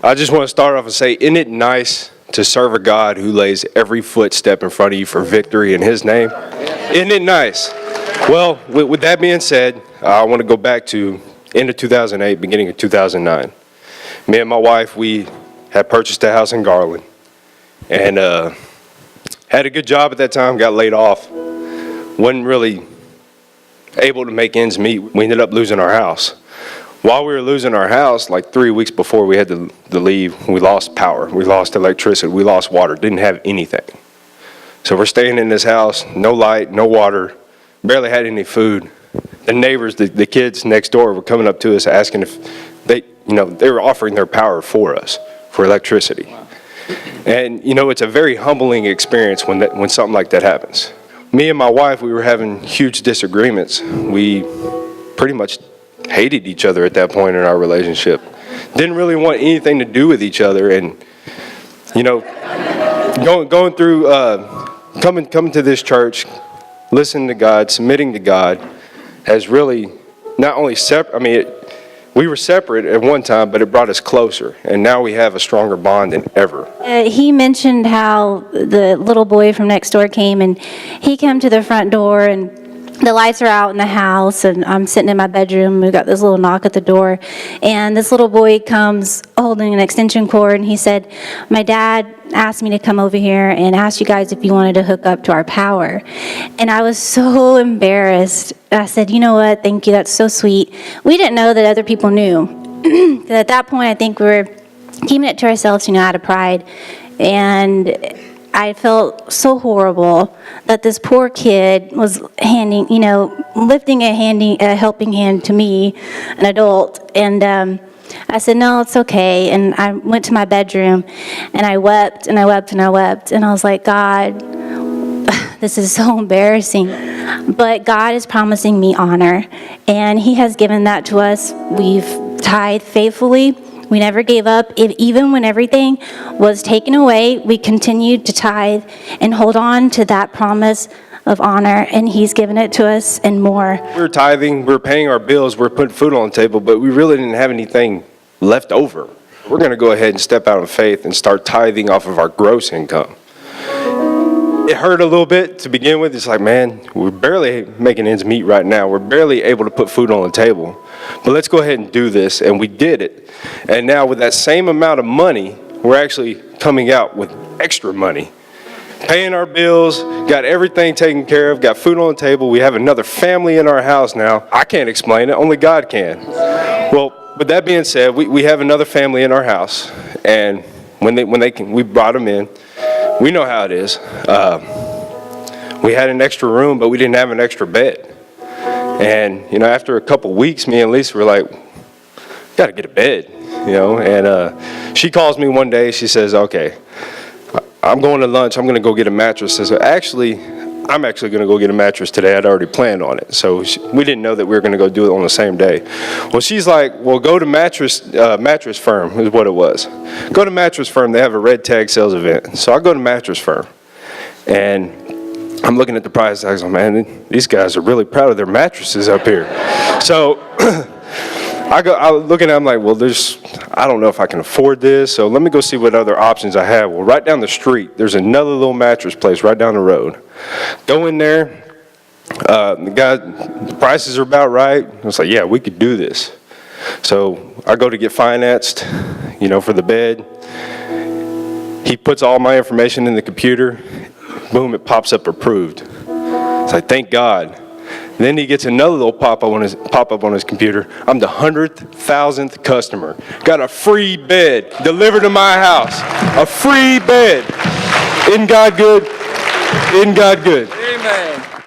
I just want to start off and say, isn't it nice to serve a God who lays every footstep in front of you for victory in his name? Isn't it nice? Well, with that being said, I want to go back to end of 2008, beginning of 2009. Me and my wife, we had purchased a house in Garland and had a good job at that time, got laid off. Wasn't really able to make ends meet. We ended up losing our house. While we were losing our house, like 3 weeks before we had to leave, we lost power. We lost electricity. We lost water. Didn't have anything. So we're staying in this house, no light, no water, barely had any food. The neighbors, the kids next door were coming up to us asking if they were offering their power for us, for electricity. Wow. And, it's a very humbling experience when something like that happens. Me and my wife, we were having huge disagreements. We pretty much hated each other at that point in our relationship. Didn't really want anything to do with each other. And, going through, coming to this church, listening to God, submitting to God, has really not only we were separate at one time, but it brought us closer. And now we have a stronger bond than ever. He mentioned how the little boy from next door came, and he came to the front door, and the lights are out in the house, and I'm sitting in my bedroom. We got this little knock at the door, and this little boy comes holding an extension cord, and he said, "My dad asked me to come over here and ask you guys if you wanted to hook up to our power." And I was so embarrassed. I said, "You know what? Thank you. That's so sweet." We didn't know that other people knew. At that point, I think we were keeping it to ourselves, out of pride, and I felt so horrible that this poor kid was lifting a helping hand to me, an adult. And I said, "No, it's okay." And I went to my bedroom, and I wept, and I wept, and I wept. And I was like, "God, this is so embarrassing." But God is promising me honor, and he has given that to us. We've tithed faithfully. We never gave up. Even when everything was taken away, we continued to tithe and hold on to that promise of honor, and he's given it to us and more. We were tithing, we were paying our bills, we were putting food on the table, but we really didn't have anything left over. We're going to go ahead and step out in faith and start tithing off of our gross income. It hurt a little bit to begin with. It's like, man, we're barely making ends meet right now. We're barely able to put food on the table. But let's go ahead and do this. And we did it. And now with that same amount of money, we're actually coming out with extra money. Paying our bills, got everything taken care of, got food on the table. We have another family in our house now. I can't explain it. Only God can. Well, with that being said, we have another family in our house. And we brought them in. We know how it is. We had an extra room, but we didn't have an extra bed. And, after a couple weeks, me and Lisa were like, got to get a bed, And she calls me one day. She says, "Okay, I'm going to lunch. I'm going to go get a mattress." I said, I'm actually going to go get a mattress today. I'd already planned on it. So we didn't know that we were going to go do it on the same day. Well, she's like, "Well, go to Mattress Firm," is what it was. Go to Mattress Firm. They have a red tag sales event. So I go to Mattress Firm. And I'm looking at the price tags. Oh, man, these guys are really proud of their mattresses up here. So I look at it, I'm like, well, I don't know if I can afford this, so let me go see what other options I have. Well, right down the street, there's another little mattress place right down the road. Go in there, the prices are about right. I was like, yeah, we could do this. So I go to get financed, for the bed. He puts all my information in the computer. Boom, it pops up approved. It's like, thank God. Then he gets another little pop-up on his computer. I'm the 100,000th customer. Got a free bed delivered to my house. A free bed. Isn't God good? Isn't God good? Amen.